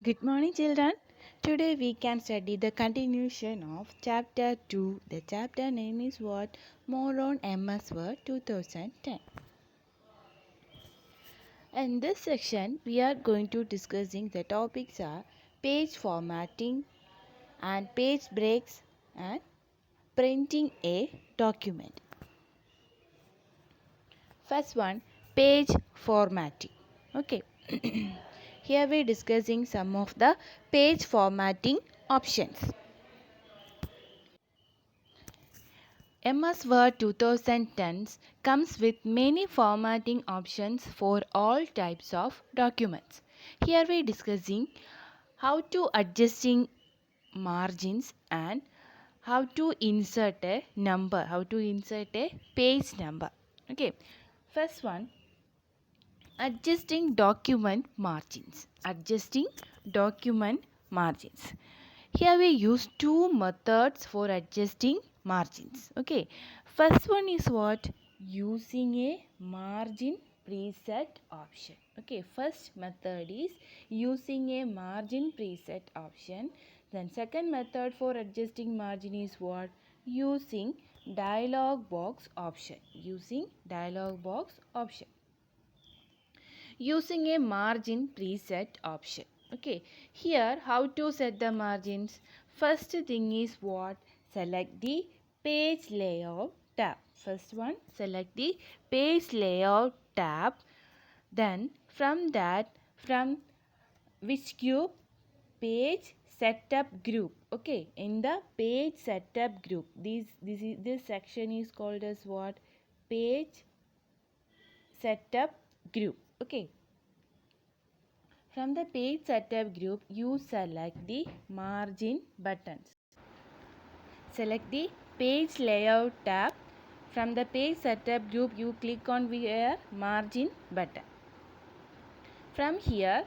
Good morning, children. Today we can study the continuation of chapter 2. The chapter name is what? More on MS Word 2010. In this section, we are going to discussing the topics are page formatting and page breaks and printing a document. First one, page formatting. Okay. Here we are discussing some of the page formatting options. MS Word 2010 comes with many formatting options for all types of documents. Here we are discussing how to adjusting margins and how to insert a number, how to insert a page number. Okay, first one, adjusting document margins. Adjusting document margins. Here we use two methods for adjusting margins. Okay, first one is what? Using a margin preset option. Okay, first method is using a margin preset option. Then second method for adjusting margin is what? Using dialog box option. Using dialog box option. Using a margin preset option. Okay, here how to set the margins? First thing is what? Select the page layout tab. First one, select the page layout tab. Then from that, from which group? Page setup group. Okay, in the page setup group, this section is called as what? Page setup group. Okay, from the page setup group, you select the margin buttons. Select the page layout tab. From the page setup group, you click on where margin button. From here,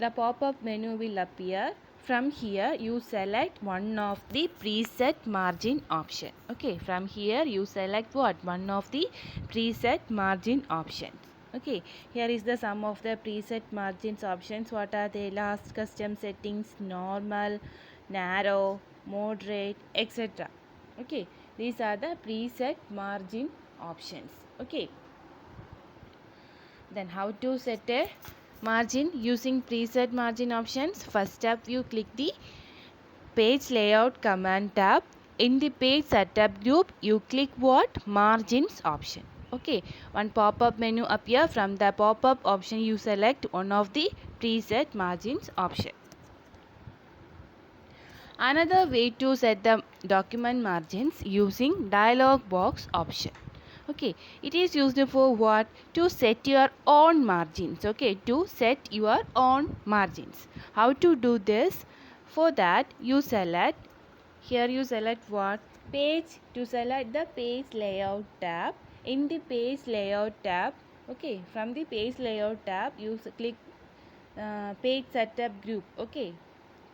the pop-up menu will appear. From here, you select one of the preset margin option. Okay, from here you select what? One of the preset margin options. Okay, here is the sum of the preset margins options. What are they? Last custom settings, normal, narrow, moderate, etc. Okay, these are the preset margin options. Okay, then how to set a margin using preset margin options? First step, you click the page layout command tab. In the page setup group, you click what? Margins option. Okay, one pop-up menu appear. From the pop-up option, you select one of the preset margins option. Another way to set the document margins using dialog box option. Okay, it is used for what? To set your own margins. Okay, to set your own margins. How to do this? For that, you select, here you select what? Page. To select the page layout tab. In the page layout tab, okay, from the page layout tab, you click page setup group. Okay,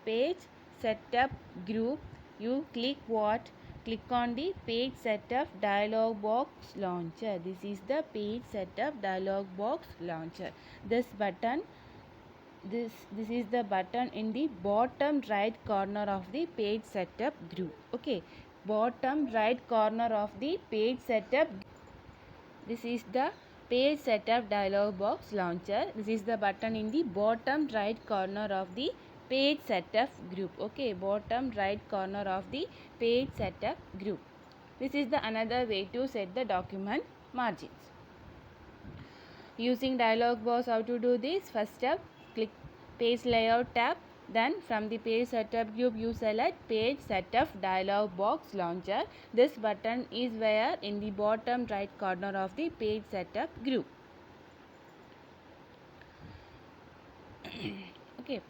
page setup group, you click what? Click on the page setup dialog box launcher. This is the page setup dialog box launcher. This is the button in the bottom right corner of the page setup group. Okay, bottom right corner of the page setup. This is the page setup dialog box launcher. This is the button in the bottom right corner of the page setup group. Okay, bottom right corner of the page setup group. This is the another way to set the document margins. Using dialog box, how to do this? First step, click page layout tab. Then from the page setup group, you select page setup dialog box launcher. This button is where? In the bottom right corner of the page setup group. Okay.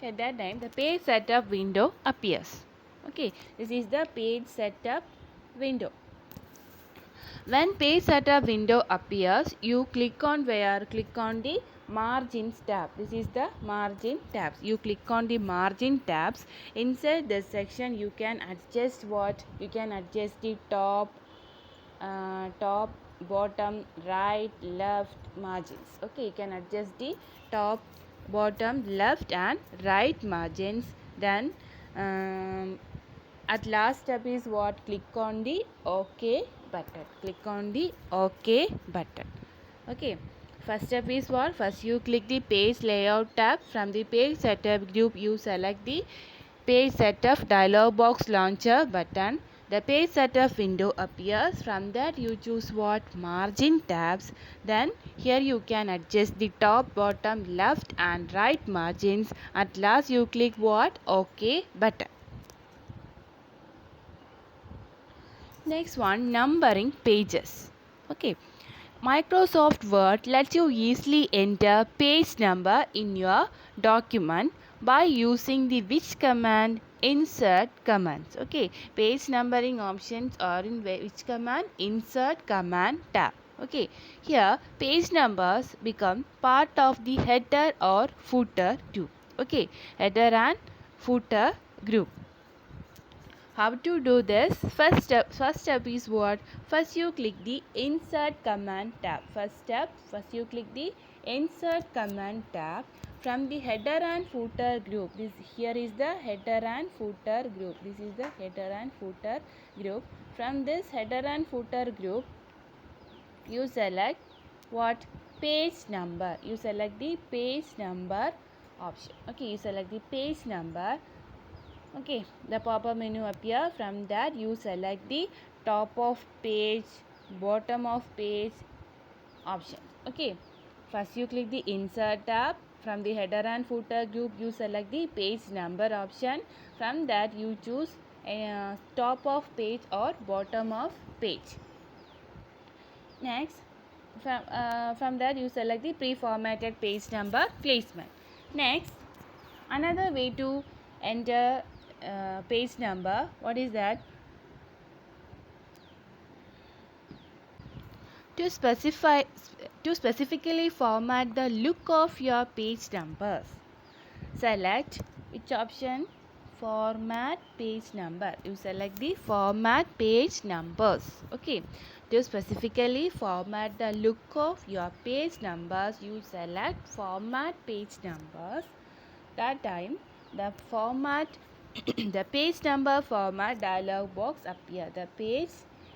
At that time, the page setup window appears. Okay, this is the page setup window. When page setup window appears, you click on where? Click on the margins tab. This is the margin tabs. You click on the margin tabs. Inside this section, you can adjust what? You can adjust the top, bottom, right, left margins. Okay, you can adjust the top, bottom left and right margins. Then at last step is what? Click on the OK button. Click on the OK button. Okay. First step is what? First you click the page layout tab. From the page setup group you select the page setup dialog box launcher button. The page setup window appears. From that you choose what? Margin tabs. Then here you can adjust the top, bottom, left and right margins. At last you click what? OK button. Next one, numbering pages. Okay. Microsoft Word lets you easily enter page number in your document by using the which command? Insert commands. Okay. Page numbering options are in which command? Insert command tab. Okay. Here page numbers become part of the header or footer group. Okay. Header and footer group. How to do this? First step is what? First you click the insert command tab. First you click the insert command tab. From the header and footer group, here is the header and footer group. This is the header and footer group. From this header and footer group, you select what? Page number. You select the page number option. Okay, you select the page number. Okay, the pop-up menu appear. From that you select the top of page, bottom of page options. Okay, first you click the insert tab. From the header and footer group you select the page number option. From that you choose top of page or bottom of page. Next, from that you select the pre-formatted page number placement. Next, another way to enter page number, what is that? To specifically format the look of your page numbers, select which option? Format page number. You select the format page numbers. Okay, to specifically format the look of your page numbers, you select format page numbers. That time the format the page number format dialog box appear. The page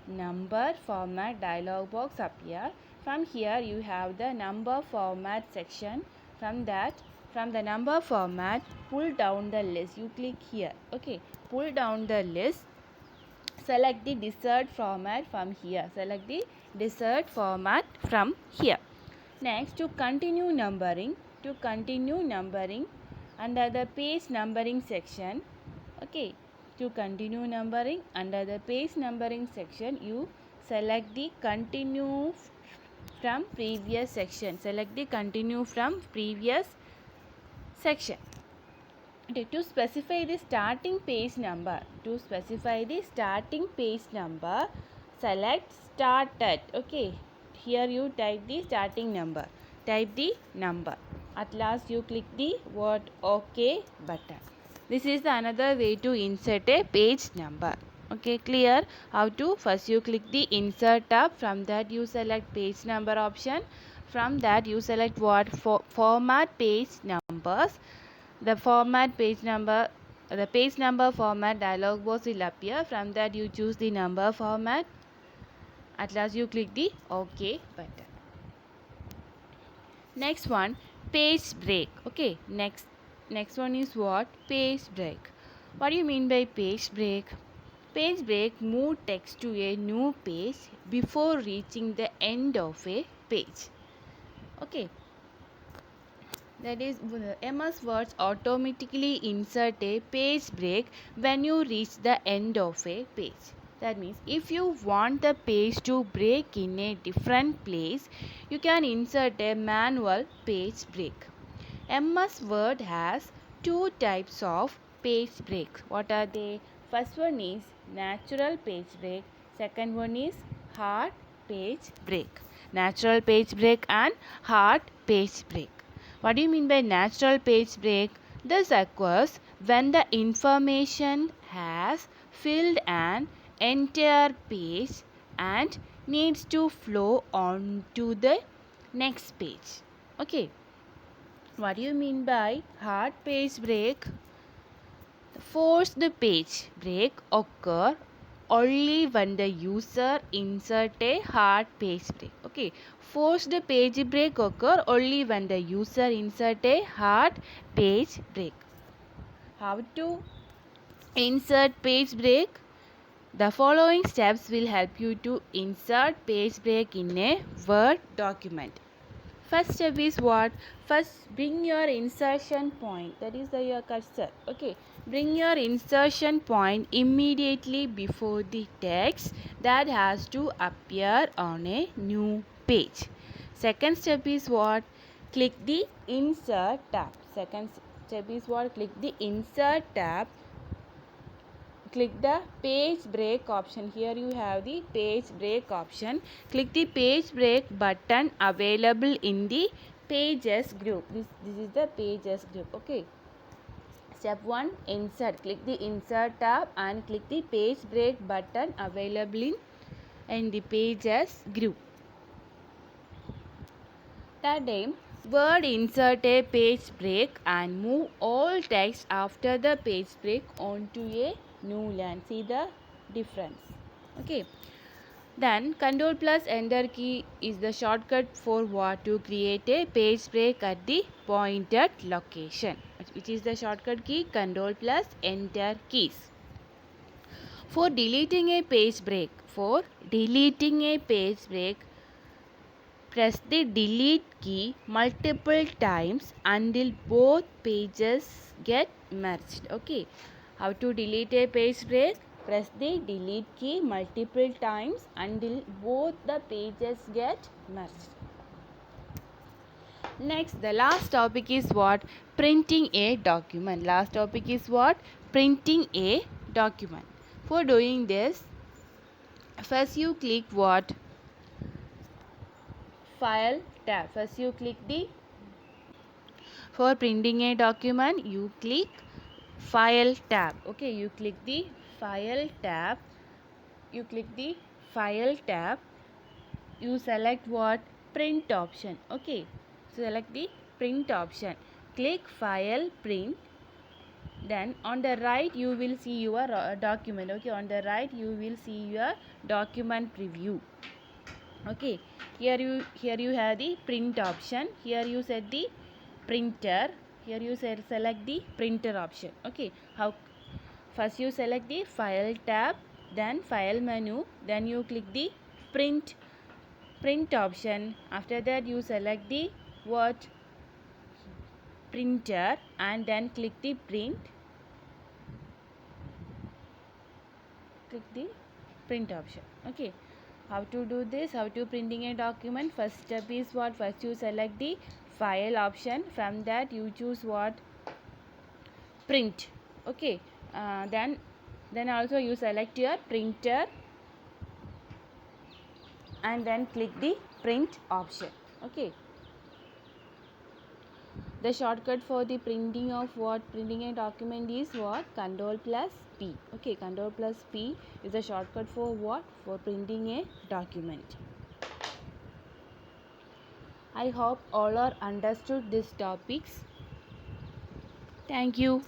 number format dialog box appear. From here you have the number format section. From the number format, pull down the list. You click here. Okay, pull down the list. Select the desired format from here. Select the desired format from here. Next, to continue numbering under the page numbering section. Okay, to continue numbering under the page numbering section, you select the continue from previous section. Select the continue from previous section. Okay, to specify the starting page number, select started. Okay, here you type the starting number. At last you click the word OK button. This is the another way to insert a page number. Okay, clear? How to? First you click the insert tab. From that you select page number option. From that you select what? Format page numbers. The page number format dialog box will appear. From that you choose the number format. At last you click the OK button. Next one, page break. Okay, next one is what? Page break. What do you mean by page break? Page break move text to a new page before reaching the end of a page. Okay, that is MS Words automatically insert a page break when you reach the end of a page. That means if you want the page to break in a different place, you can insert a manual page break. MS Word has two types of page breaks. What are they? First one is natural page break. Second one is hard page break. Natural page break and hard page break. What do you mean by natural page break? This occurs when the information has filled an entire page and needs to flow on to the next page. Okay. What do you mean by hard page break? The forced page break occur only when the user insert a hard page break. Okay, forced page break occur only when the user insert a hard page break. How to insert page break? The following steps will help you to insert page break in a Word document. First step is what? First bring your insertion point, that is your cursor. Okay, bring your insertion point immediately before the text that has to appear on a new page. Second step is what? Click the insert tab. Second step is what? Click the insert tab. Click the page break option. Here you have the page break option. Click the page break button available in the pages group. This is the pages group. Okay, step 1, insert. Click the insert tab and click the page break button available in the pages group. That time, Word insert a page break and move all text after the page break onto a new line. See the difference. Okay. Then Control plus Enter key is the shortcut for what? To create a page break at the pointed location. Which is the shortcut key? Control plus Enter keys. For deleting a page break, press the delete key multiple times until both pages get merged. Okay, how to delete a page break? Press the delete key multiple times until both the pages get merged. Next, the last topic is what? Printing a document. Last topic is what? Printing a document. For doing this, first you click what? File tab. First you click the, for printing a document you click File tab. Okay, you click the File tab. You click the File tab. You select what? Print option. Okay, select the print option. Click File, Print. Then on the right you will see your document. Okay, on the right you will see your document preview. Okay, here you have the print option. Here you set the printer. Here you select the printer option. Okay, how? First you select the File tab, then File menu, then you click the print option. After that you select the what? Printer, and then click the print. Click the print option. Okay, how to do this? How to printing a document? First step is what? First you select the File option. From that you choose what? Print. Okay, then also you select your printer and then click the print option. Okay, the shortcut for the printing of what? Printing a document is what? Control plus P. Okay, Control plus P is the shortcut for what? For printing a document. I hope all are understood these topics. Thank you.